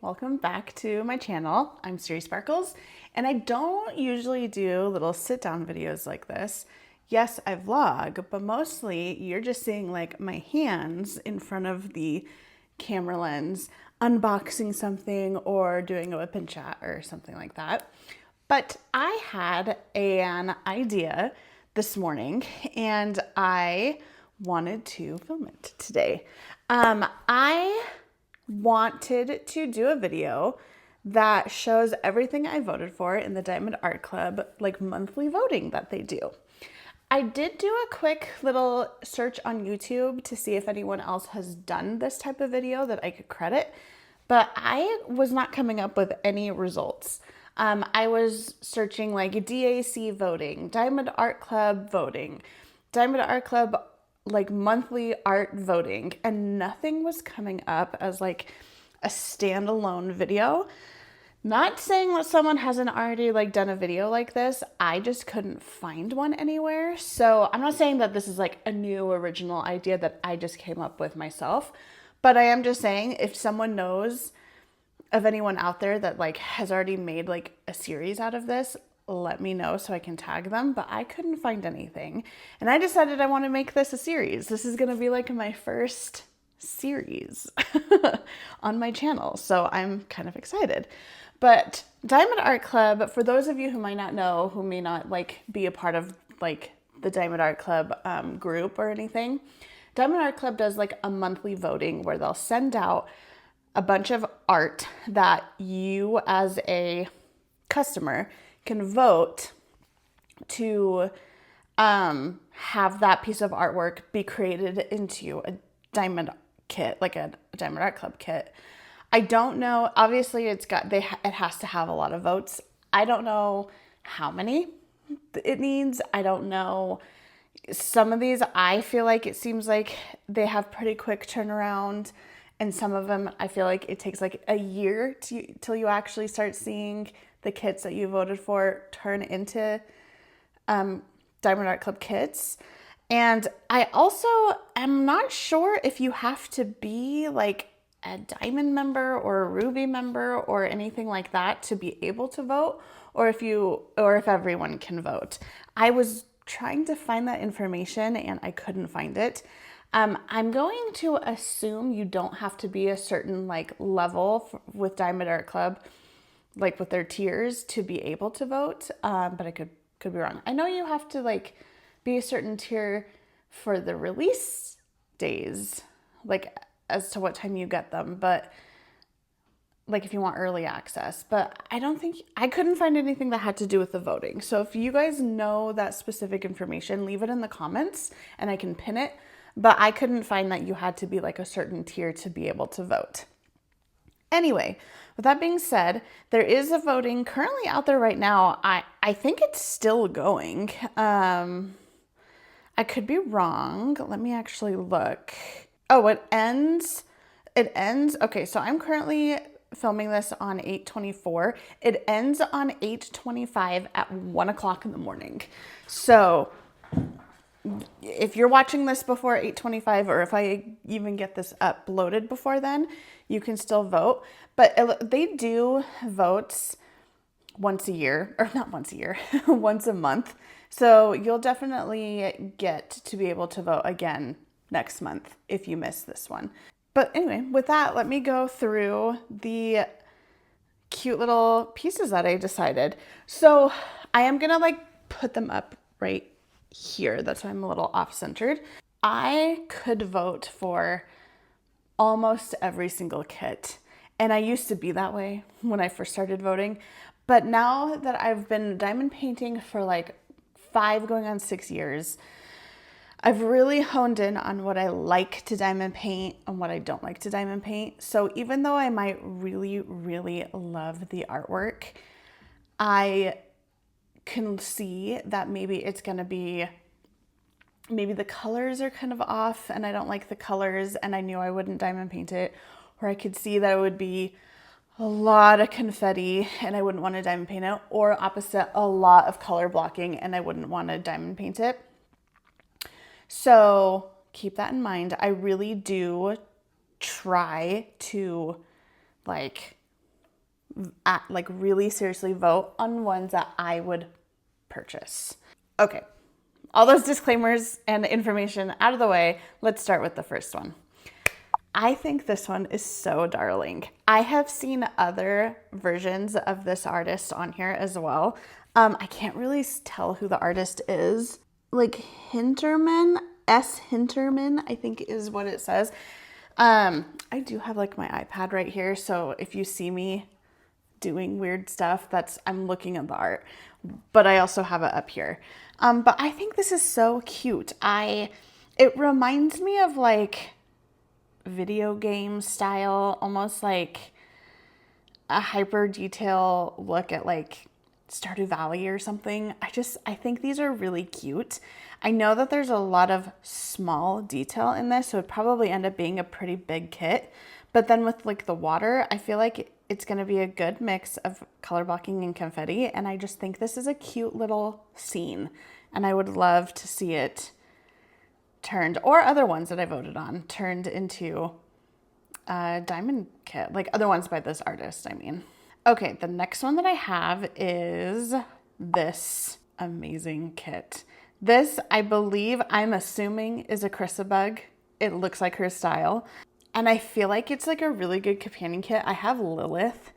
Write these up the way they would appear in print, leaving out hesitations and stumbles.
welcome back to my channel. I'm SeriSparkles, and I don't usually do little sit-down videos like this. Yes, I vlog, but mostly you're just seeing like my hands in front of the camera lens, unboxing something or doing a whip and chat or something like that. But I had an idea this morning and I wanted to film it today. I wanted to do a video that shows everything I voted for in the Diamond Art Club, like monthly voting that they do. I did do a quick little search on YouTube to see if anyone else has done this type of video that I could credit, but I was not coming up with any results. I was searching like DAC voting, Diamond Art Club voting, Diamond Art Club like monthly art voting, and nothing was coming up as like a standalone video. Not saying that someone hasn't already like done a video like this, I just couldn't find one anywhere. So I'm not saying that this is like a new original idea that I just came up with myself, but I am just saying if someone knows of anyone out there that like has already made like a series out of this, let me know so I can tag them, but I couldn't find anything. And I decided I want to make this a series. This is going to be like my first series on my channel. So I'm kind of excited. But Diamond Art Club, for those of you who might not know, who may not like be a part of like the Diamond Art Club group or anything, Diamond Art Club does like a monthly voting where they'll send out a bunch of art that you as a customer can vote to have that piece of artwork be created into a diamond kit, like a Diamond Art Club kit. I don't know, obviously it has to have a lot of votes. I don't know how many it needs. I don't know. Some of these, I feel like it seems like they have pretty quick turnaround. And some of them, I feel like it takes like a year till you actually start seeing the kits that you voted for turn into Diamond Art Club kits. And I also am not sure if you have to be like a Diamond member or a Ruby member or anything like that to be able to vote, or if everyone can vote. I was trying to find that information and I couldn't find it. I'm going to assume you don't have to be a certain like level with Diamond Art Club, like with their tiers, to be able to vote. But I could be wrong. I know you have to like be a certain tier for the release days, like as to what time you get them, but like if you want early access. But I couldn't find anything that had to do with the voting. So if you guys know that specific information, leave it in the comments and I can pin it. But I couldn't find that you had to be like a certain tier to be able to vote. Anyway, with that being said, there is a voting currently out there right now. I think it's still going. I could be wrong. Let me actually look. Oh, it ends. Okay, so I'm currently filming this on 8/24. It ends on 8/25 at 1 o'clock in the morning. So if you're watching this before 8/25, or if I even get this uploaded before then, you can still vote. But they do votes once a year, or not once a year, once a month. So you'll definitely get to be able to vote again next month if you miss this one. But anyway, with that, let me go through the cute little pieces that I decided. So I am gonna like put them up right here. That's why I'm a little off-centered. I could vote for almost every single kit. And I used to be that way when I first started voting. But now that I've been diamond painting for like 5 going on 6 years, I've really honed in on what I like to diamond paint and what I don't like to diamond paint. So even though I might really, really love the artwork, I can see that maybe it's going to be, maybe the colors are kind of off and I don't like the colors and I knew I wouldn't diamond paint it. Or I could see that it would be a lot of confetti and I wouldn't want to diamond paint it. Or opposite, a lot of color blocking and I wouldn't want to diamond paint it. So keep that in mind. I really do try to like like really seriously vote on ones that I would purchase. Okay, all those disclaimers and information out of the way, let's start with the first one. I think this one is so darling. I have seen other versions of this artist on here as well. I can't really tell who the artist is. Like Hinterman, S. Hinterman, I think is what it says. I do have like my iPad right here, so if you see me doing weird stuff, I'm looking at the art, but I also have it up here. But I think this is so cute. It reminds me of like video game style, almost like a hyper detail look at like Stardew Valley or something. I think these are really cute. I know that there's a lot of small detail in this, so it'd probably end up being a pretty big kit. But then with like the water, I feel like it's going to be a good mix of color blocking and confetti. And I just think this is a cute little scene. And I would love to see it turned, or other ones that I voted on, turned into a diamond kit, like other ones by this artist, I mean. Okay, the next one that I have is this amazing kit. This, I'm assuming, is a Chrysabug. It looks like her style. And I feel like it's like a really good companion kit. I have Lilith,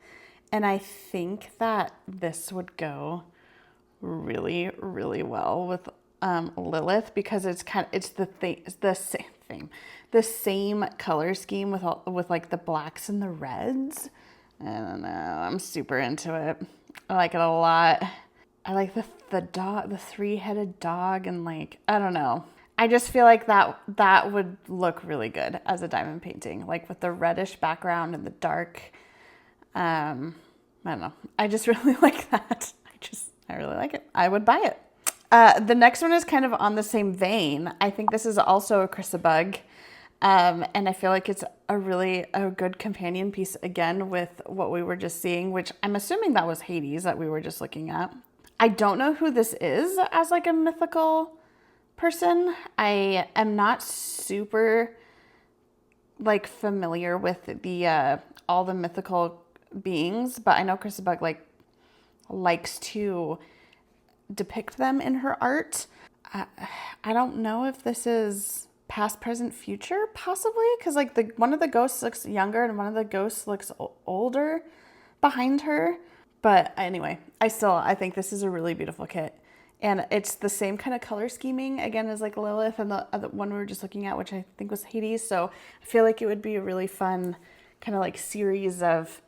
and I think that this would go really, really well with Lilith, because it's the same color scheme with like the blacks and the reds. I don't know. I'm super into it. I like it a lot. I like the dog, the three-headed dog, and like, I don't know. I just feel like that would look really good as a diamond painting, like with the reddish background and the dark. I don't know. I just really like that. I really like it. I would buy it. The next one is kind of on the same vein. I think this is also a Chrysabug. And I feel like it's a good companion piece again with what we were just seeing, which I'm assuming that was Hades that we were just looking at. I don't know who this is as like a mythical person. I am not super like familiar with the all the mythical beings, but I know Chrysabug like likes to depict them in her art. I don't know if this is past, present, future, possibly, because like one of the ghosts looks younger and one of the ghosts looks older behind her. But anyway, I think this is a really beautiful kit. And it's the same kind of color scheming, again, as like Lilith and the other one we were just looking at, which I think was Hades. So I feel like it would be a really fun kind of like series of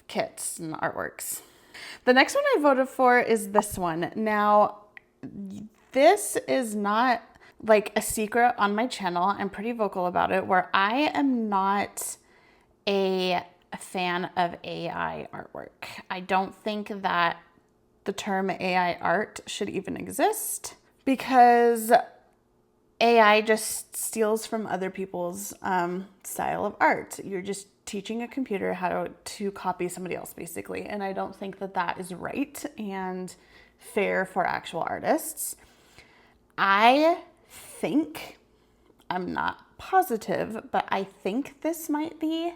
kits and artworks. The next one I voted for is this one. Now, this is not like a secret on my channel. I'm pretty vocal about it, where I am not a fan of AI artwork. I don't think that the term AI art should even exist, because AI just steals from other people's style of art. You're just teaching a computer how to copy somebody else, basically. And I don't think that that is right and fair for actual artists. I think, I'm not positive, but I think this might be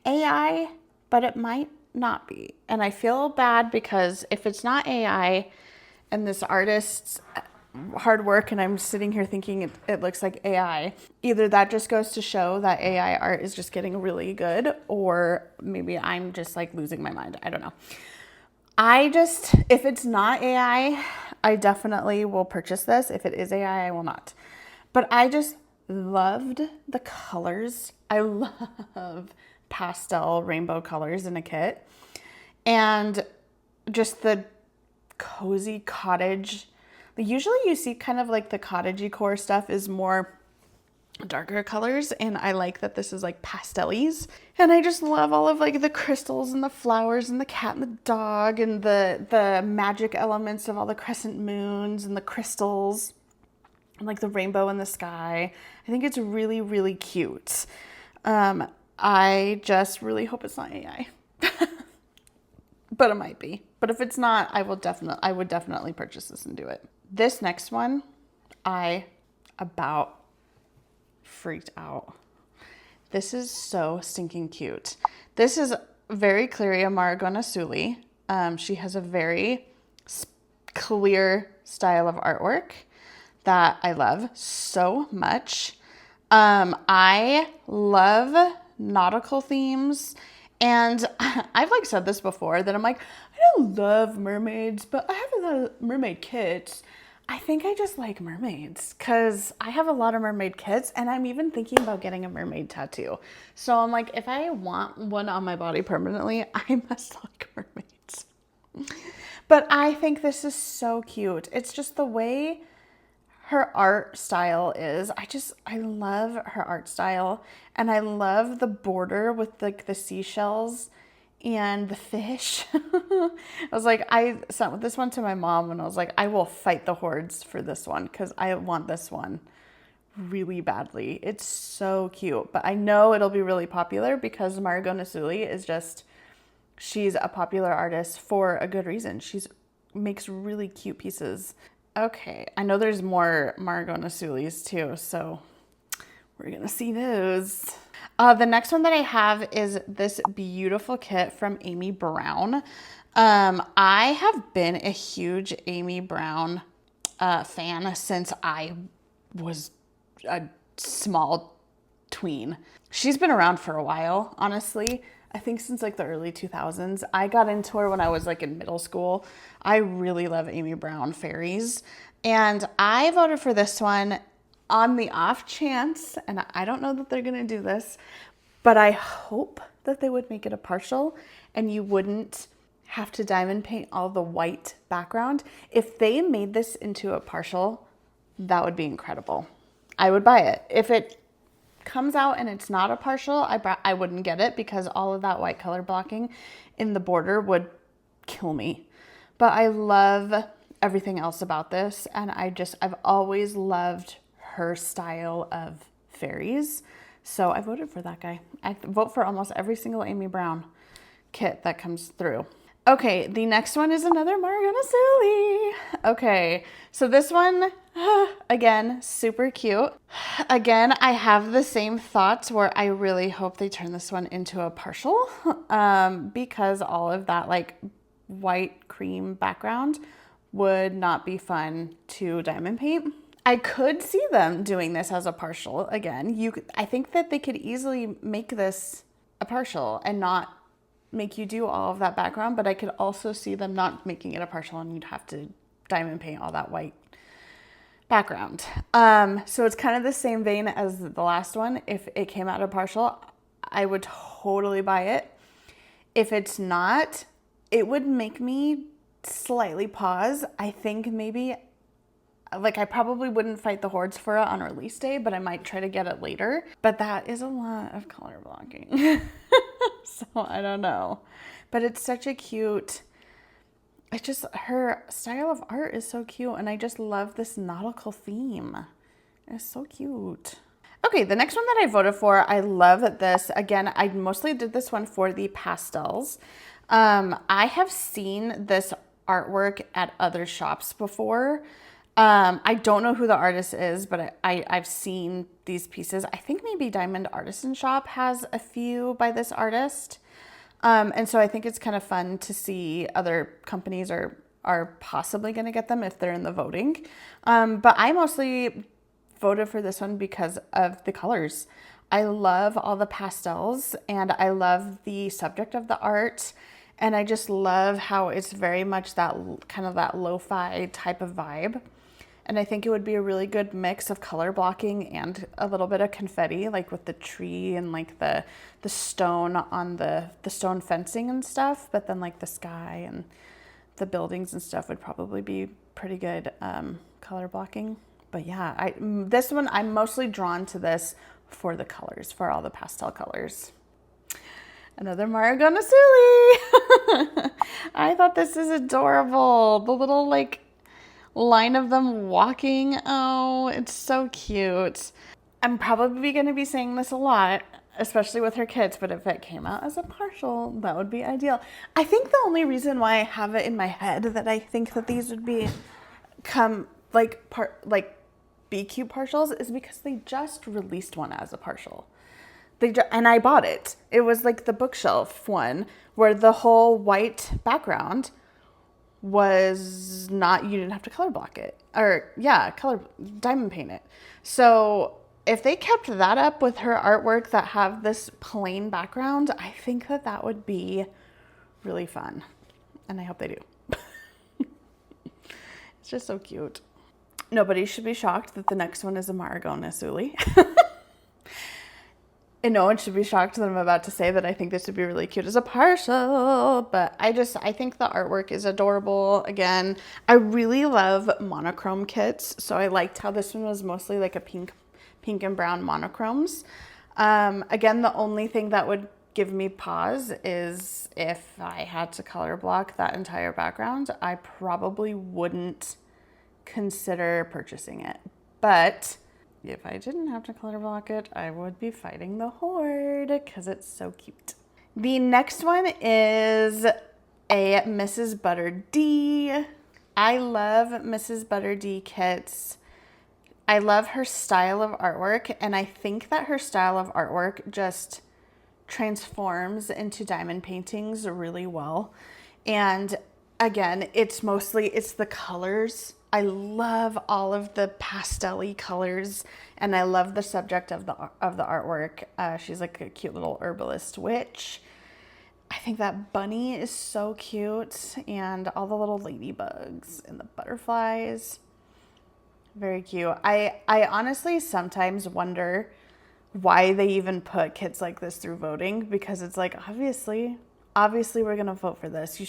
AI, but it might not be. And I feel bad, because if it's not AI and this artist's hard work and I'm sitting here thinking it looks like AI, either that just goes to show that AI art is just getting really good, or maybe I'm just like losing my mind. I don't know. If it's not AI, I definitely will purchase this. If it is AI, I will not. But I just loved the colors. I love pastel rainbow colors in a kit. And just the cozy cottage. Usually you see kind of like the cottagey core stuff is more darker colors, and I like that this is like pastellies. And I just love all of like the crystals and the flowers and the cat and the dog and the magic elements of all the crescent moons and the crystals and like the rainbow in the sky. I think it's really, really cute. I just really hope it's not AI. But it might be. But if it's not, I would definitely purchase this and do it. This next one, I about freaked out. This is so stinking cute. This is very clearly a Marigona Suli. She has a very clear style of artwork that I love so much. I love nautical themes, and I've like said this before that I'm like, I don't love mermaids, but I have a lot of mermaid kits. I think I just like mermaids because I have a lot of mermaid kits, and I'm even thinking about getting a mermaid tattoo. So I'm like, if I want one on my body permanently, I must like mermaids. But I think this is so cute. It's just the way her art style is. I love her art style, and I love the border with like the seashells and the fish. I was like, I sent this one to my mom and I was like, I will fight the hordes for this one because I want this one really badly. It's so cute, but I know it'll be really popular because Marigona Suli is just, she's a popular artist for a good reason. She's makes really cute pieces. Okay, I know there's more Marigona Sulis too, so we're gonna see those. The next one that I have is this beautiful kit from Amy Brown. I have been a huge Amy Brown fan since I was a small tween. She's been around for a while, honestly. I think since like the early 2000s. I got into her when I was like in middle school. I really love Amy Brown fairies. And I voted for this one on the off chance, and I don't know that they're gonna do this, but I hope that they would make it a partial and you wouldn't have to diamond paint all the white background. If they made this into a partial, that would be incredible. I would buy it. If it comes out and it's not a partial, I wouldn't get it because all of that white color blocking in the border would kill me. But I love everything else about this, and I've always loved her style of fairies. So I voted for that guy. I vote for almost every single Amy Brown kit that comes through. Okay, the next one is another Marigona Suli. Okay, so this one, again, super cute. Again, I have the same thoughts where I really hope they turn this one into a partial because all of that like white cream background would not be fun to diamond paint. I could see them doing this as a partial again. I think that they could easily make this a partial and not make you do all of that background, but I could also see them not making it a partial and you'd have to diamond paint all that white background. So it's kind of the same vein as the last one. If it came out a partial, I would totally buy it. If it's not, it would make me slightly pause. I think maybe like I probably wouldn't fight the hordes for it on release day, but I might try to get it later. But that is a lot of color blocking. So I don't know. But it's such a cute, her style of art is so cute. And I just love this nautical theme. It's so cute. Okay, the next one that I voted for, I love this. Again, I mostly did this one for the pastels. I have seen this artwork at other shops before. I don't know who the artist is, but I've seen these pieces. I think maybe Diamond Artisan Shop has a few by this artist. And so I think it's kind of fun to see other companies are possibly going to get them if they're in the voting. But I mostly voted for this one because of the colors. I love all the pastels and I love the subject of the art. And I just love how it's very much that kind of that lo-fi type of vibe. And I think it would be a really good mix of color blocking and a little bit of confetti, like with the tree and like the stone on the stone fencing and stuff. But then like the sky and the buildings and stuff would probably be pretty good color blocking. But yeah, this one, I'm mostly drawn to this for the colors, for all the pastel colors. Another Marigona Suli. I thought this is adorable. The little like line of them walking. Oh, it's so cute. I'm probably going to be saying this a lot, especially with her kids, but if it came out as a partial, that would be ideal. I think the only reason why I have it in my head that I think that these would be be cute partials is because they just released one as a partial. And I bought it. It was like the bookshelf one where the whole white background was not, you didn't have to color block it, or yeah, color diamond paint it. So if they kept that up with her artwork that have this plain background, I think that that would be really fun. And I hope they do. It's just so cute. Nobody should be shocked that the next one is a Marigona Suli. And no one should be shocked that I'm about to say that I think this would be really cute as a partial, but I think the artwork is adorable. Again, I really love monochrome kits, so I liked how this one was mostly like a pink and brown monochromes. Again, the only thing that would give me pause is if I had to color block that entire background, I probably wouldn't consider purchasing it. But if I didn't have to color block it, I would be fighting the horde because it's so cute. The next one is a Mrs. Butter D. I love Mrs. Butter D kits. I love her style of artwork, and I think that her style of artwork just transforms into diamond paintings really well. And again, it's the colors. I love all of the pastel-y colors, and I love the subject of the artwork. She's like a cute little herbalist witch. I think that bunny is so cute, and all the little ladybugs and the butterflies. Very cute. I honestly sometimes wonder why they even put kits like this through voting, because it's like, obviously we're gonna vote for this. You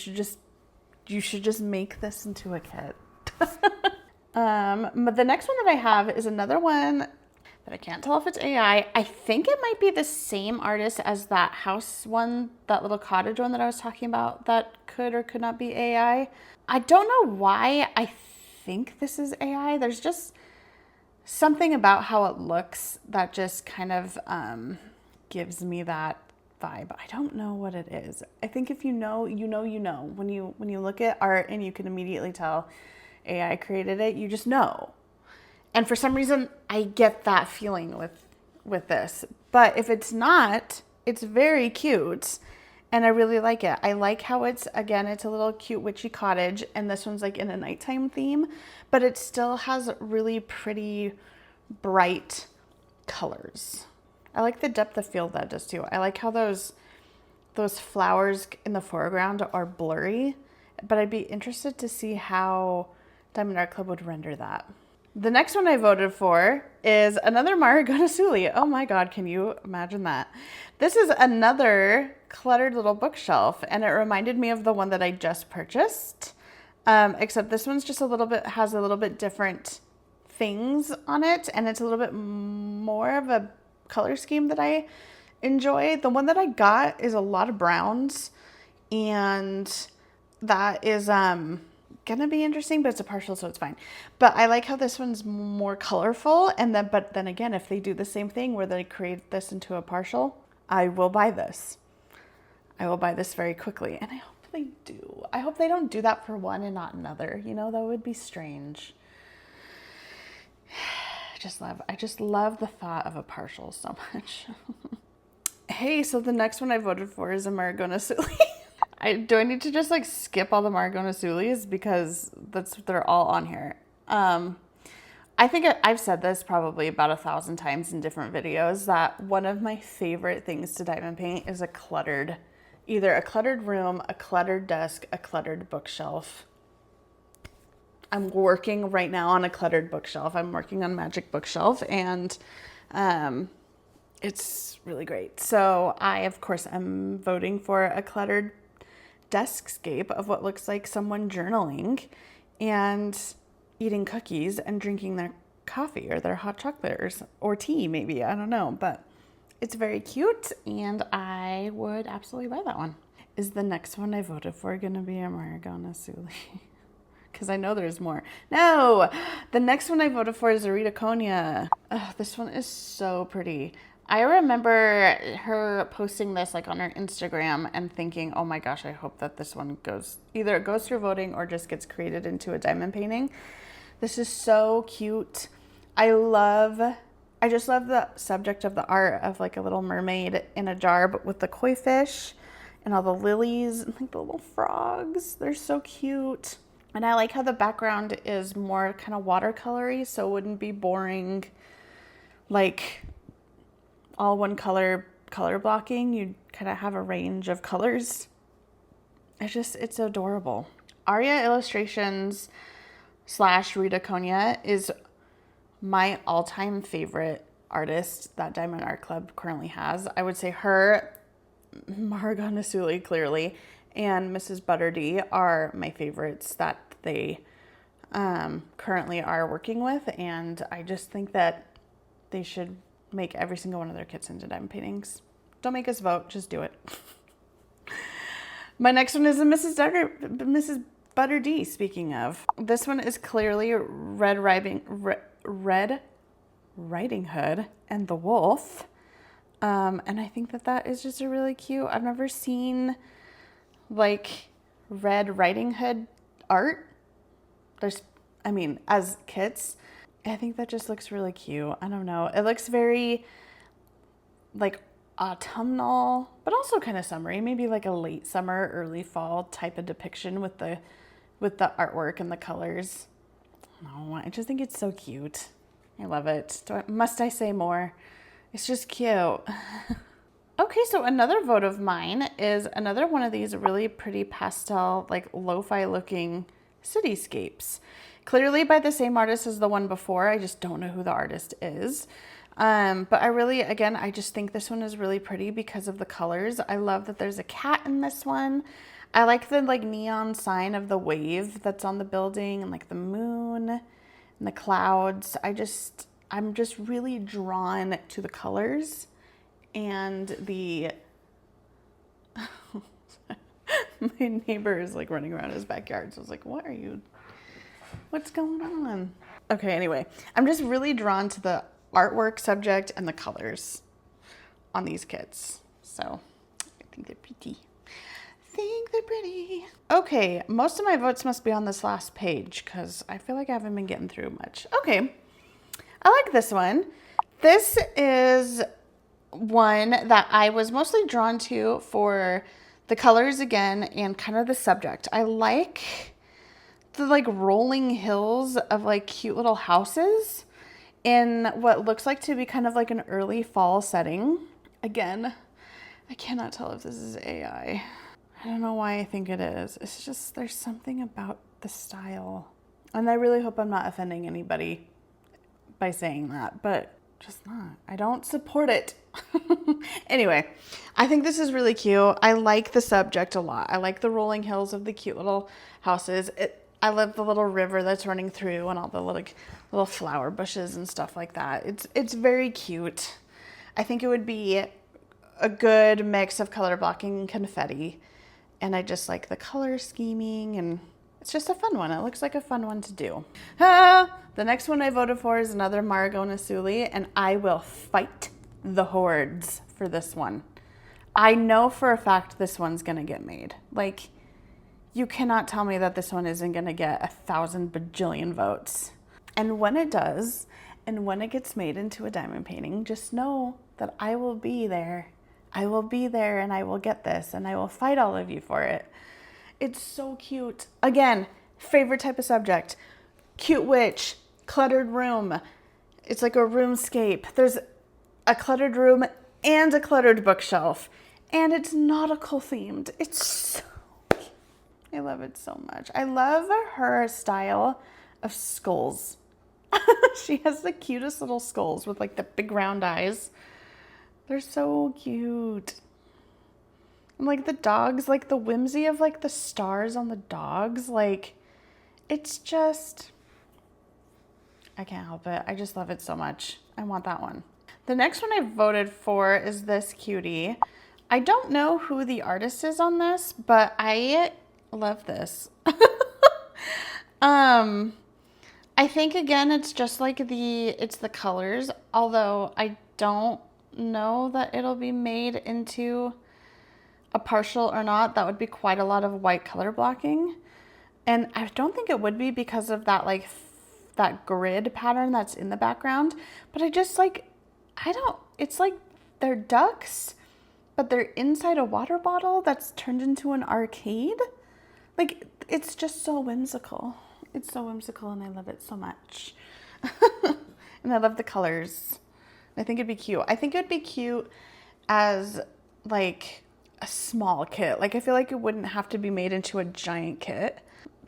should just make this into a kit. But the next one that I have is another one that I can't tell if it's AI. I think it might be the same artist as that house one, that little cottage one that I was talking about that could or could not be AI. I don't know why I think this is AI. There's just something about how it looks that just kind of gives me that vibe. I don't know what it is. I think if you know. When you look at art and you can immediately tell AI created it, you just know. And for some reason, I get that feeling with this. But if it's not, it's very cute. And I really like it. I like how it's a little cute witchy cottage. And this one's like in a nighttime theme. But it still has really pretty, bright colors. I like the depth of field that does too. I like how those flowers in the foreground are blurry. But I'd be interested to see how Diamond Art Club would render that. The next one I voted for is another Marigona Suli. Oh my God, can you imagine that? This is another cluttered little bookshelf, and it reminded me of the one that I just purchased. Except this one's just has a little bit different things on it, and it's a little bit more of a color scheme that I enjoy. The one that I got is a lot of browns, and that is gonna be interesting, but it's a partial, so it's fine. But I like how this one's more colorful, but then again, if they do the same thing where they create this into a partial, I will buy this. I will buy this very quickly, and I hope they do. I hope they don't do that for one and not another. That would be strange. I just love the thought of a partial so much. Hey, so the next one I voted for is a Marigona Suli. Do I need to just like skip all the Marigona Sulis because they're all on here? I think I've said this probably about 1,000 times in different videos that one of my favorite things to diamond paint is either a cluttered room, a cluttered desk, a cluttered bookshelf. I'm working right now on a cluttered bookshelf. I'm working on Magic Bookshelf, and it's really great. So I, of course, am voting for a cluttered deskscape of what looks like someone journaling and eating cookies and drinking their coffee or their hot chocolate or tea, maybe. I don't know, but it's very cute, and I would absolutely buy that one. Is the next one I voted for going to be a Marigona Suli? Because I know there's more. No! The next one I voted for is a Rita Konya. Oh, this one is so pretty. I remember her posting this like on her Instagram and thinking, oh my gosh, I hope that this one goes through voting or just gets created into a diamond painting. This is so cute. I I just love the subject of the art of like a little mermaid in a jar, but with the koi fish and all the lilies and like the little frogs. They're so cute. And I like how the background is more kind of watercolory, so it wouldn't be boring, like all one color blocking. You'd kind of have a range of colors. It's adorable. Aria Illustrations / Rita Konya is my all-time favorite artist that Diamond Art Club currently has. I would say her, Marigona Suli clearly, and Mrs. Butterdee are my favorites that they currently are working with, and I just think that they should make every single one of their kits into diamond paintings. Don't make us vote, just do it. My next one is a Mrs. Butterdee, speaking of. This one is clearly Red Riding Hood and the Wolf. And I think that is just a really cute, I've never seen like Red Riding Hood art. As kits, I think that just looks really cute. I don't know. It looks very like autumnal, but also kind of summery, maybe like a late summer, early fall type of depiction with the artwork and the colors. No, I just think it's so cute. I love it. Must I say more? It's just cute. Okay, so another vote of mine is another one of these really pretty pastel, like lo-fi looking cityscapes. Clearly by the same artist as the one before. I just don't know who the artist is. But I just think this one is really pretty because of the colors. I love that there's a cat in this one. I like the like neon sign of the wave that's on the building and like the moon and the clouds. I'm just really drawn to the colors and the, my neighbor is like running around his backyard. So I was like, what's going on? Okay, anyway, I'm just really drawn to the artwork subject and the colors on these kits. So I think they're pretty. Okay, most of my votes must be on this last page because I feel like I haven't been getting through much. Okay, I like this one. This is one that I was mostly drawn to for the colors again and kind of the subject. I like the like rolling hills of like cute little houses in what looks like to be kind of like an early fall setting. Again, I cannot tell if this is AI. I don't know why I think it is. It's just, there's something about the style. And I really hope I'm not offending anybody by saying that, but just not. I don't support it. Anyway, I think this is really cute. I like the subject a lot. I like the rolling hills of the cute little houses. I love the little river that's running through and all the little flower bushes and stuff like that. It's very cute. I think it would be a good mix of color blocking and confetti. And I just like the color scheming, and it's just a fun one. It looks like a fun one to do. The next one I voted for is another Marigona Suli, and I will fight the hordes for this one. I know for a fact this one's gonna get made. Like, you cannot tell me that this one isn't gonna get 1,000 bajillion votes. And when it does, and when it gets made into a diamond painting, just know that I will be there. I will be there and I will get this and I will fight all of you for it. It's so cute. Again, favorite type of subject. Cute witch, cluttered room. It's like a roomscape. There's a cluttered room and a cluttered bookshelf. And it's nautical themed. It's so cute. I love it so much. I love her style of skulls. She has the cutest little skulls with like the big round eyes. They're so cute. And like the dogs, like the whimsy of like the stars on the dogs, like it's just, I can't help it. I just love it so much. I want that one. The next one I voted for is this cutie. I don't know who the artist is on this, but I love this. I think again, it's just like it's the colors, although I don't know that it'll be made into a partial or not. That would be quite a lot of white color blocking. And I don't think it would be because of that like that grid pattern that's in the background. But I just like, it's like they're ducks, but they're inside a water bottle that's turned into an arcade. Like, it's just so whimsical. It's so whimsical and I love it so much. And I love the colors. I think it'd be cute. I think it'd be cute as like a small kit. Like, I feel like it wouldn't have to be made into a giant kit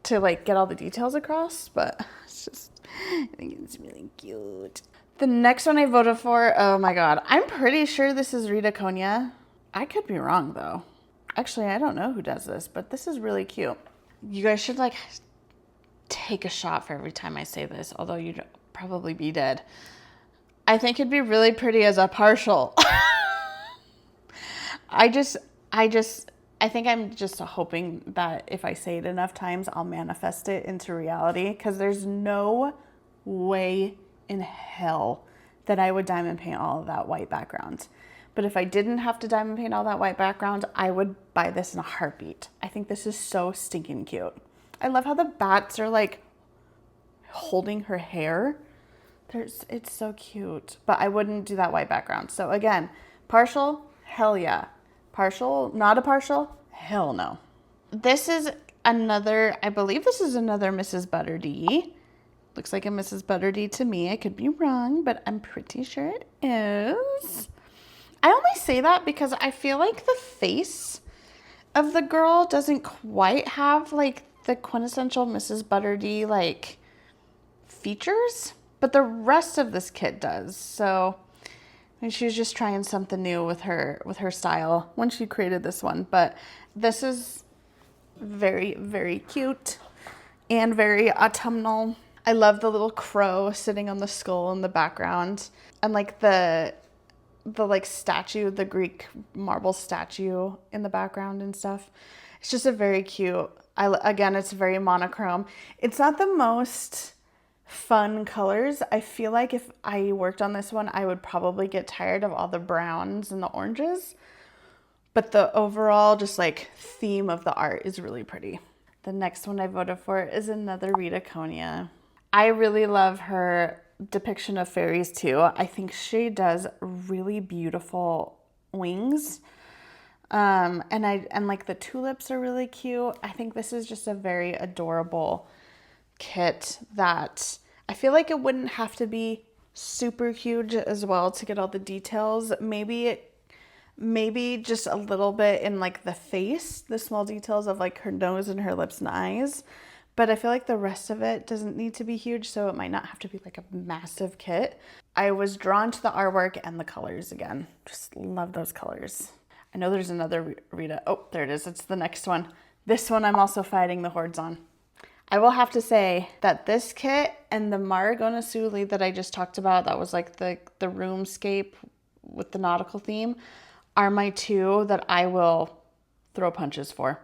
to like get all the details across, but it's just, I think it's really cute. The next one I voted for, oh my God, I'm pretty sure this is Rita Konya. I could be wrong though. Actually, I don't know who does this, but this is really cute. You guys should like take a shot for every time I say this, although you'd probably be dead. I think it'd be really pretty as a partial. I think I'm just hoping that if I say it enough times, I'll manifest it into reality, because there's no way in hell that I would diamond paint all of that white background. But if I didn't have to diamond paint all that white background, I would buy this in a heartbeat. I think this is so stinking cute. I love how the bats are like holding her hair. It's so cute, but I wouldn't do that white background. So again, partial, hell yeah. Partial, not a partial, hell no. This is another, I believe this is another Mrs. Butterdee. Looks like a Mrs. Butterdee to me. I could be wrong, but I'm pretty sure it is. I only say that because I feel like the face of the girl doesn't quite have like the quintessential Mrs. Butterdee like features, but the rest of this kit does. So I mean, she was just trying something new with her style when she created this one. But this is very, very cute and very autumnal. I love the little crow sitting on the skull in the background, and like the like statue, the Greek marble statue in the background and stuff. It's just a very cute, again, it's very monochrome. It's not the most fun colors. I feel like if I worked on this one, I would probably get tired of all the browns and the oranges, but the overall just like theme of the art is really pretty. The next one I voted for is another Rita Konya. I really love her depiction of fairies too. I think she does really beautiful wings. And like the tulips are really cute. I think this is just a very adorable kit that I feel like it wouldn't have to be super huge as well to get all the details. Maybe just a little bit in like the face, the small details of like her nose and her lips and eyes. But I feel like the rest of it doesn't need to be huge, so it might not have to be like a massive kit. I was drawn to the artwork and the colors again. Just love those colors. I know there's another Rita. Oh, there it is. It's the next one. This one I'm also fighting the hordes on. I will have to say that this kit and the Marigona Suli that I just talked about, that was like the roomscape with the nautical theme, are my two that I will throw punches for.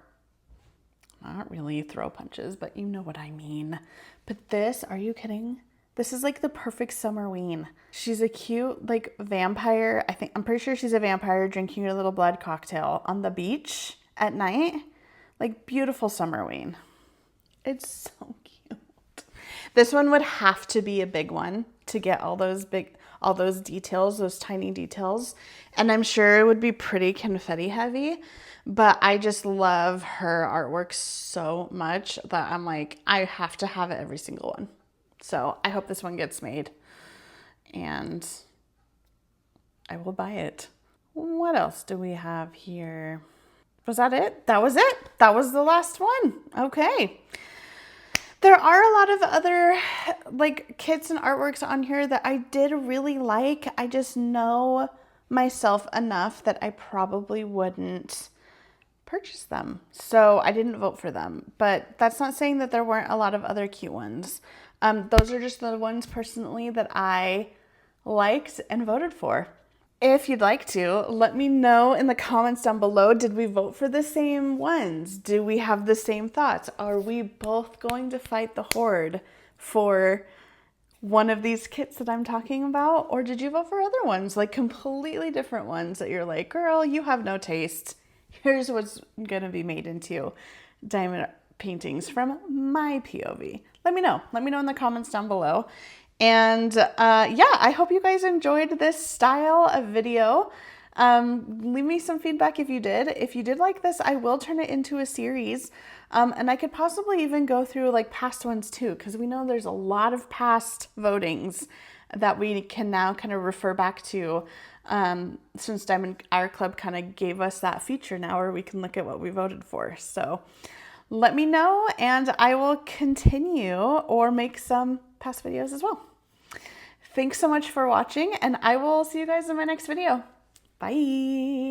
Not really throw punches, but you know what I mean. But this, are you kidding? This is like the perfect summer ween. She's a cute like vampire. I'm pretty sure she's a vampire drinking her little blood cocktail on the beach at night. Like beautiful summer ween. It's so cute. This one would have to be a big one to get all those details, those tiny details. And I'm sure it would be pretty confetti heavy. But I just love her artwork so much that I'm like, I have to have it every single one. So I hope this one gets made and I will buy it. What else do we have here? Was that it? That was it. That was the last one. Okay. There are a lot of other like kits and artworks on here that I did really like. I just know myself enough that I probably wouldn't purchase them. So I didn't vote for them, but that's not saying that there weren't a lot of other cute ones. Those are just the ones personally that I liked and voted for. If you'd like to, let me know in the comments down below, did we vote for the same ones? Do we have the same thoughts? Are we both going to fight the horde for one of these kits that I'm talking about? Or did you vote for other ones, like completely different ones that you're like, girl, you have no taste. Here's what's gonna be made into diamond paintings from my POV. Let me know in the comments down below. And yeah, I hope you guys enjoyed this style of video. Leave me some feedback if you did. If you did like this, I will turn it into a series. And I could possibly even go through like past ones too, because we know there's a lot of past votings that we can now kind of refer back to, since Diamond Hour Club kind of gave us that feature now where we can look at what we voted for. So let me know and I will continue or make some past videos as well. Thanks so much for watching, and I will see you guys in my next video. Bye.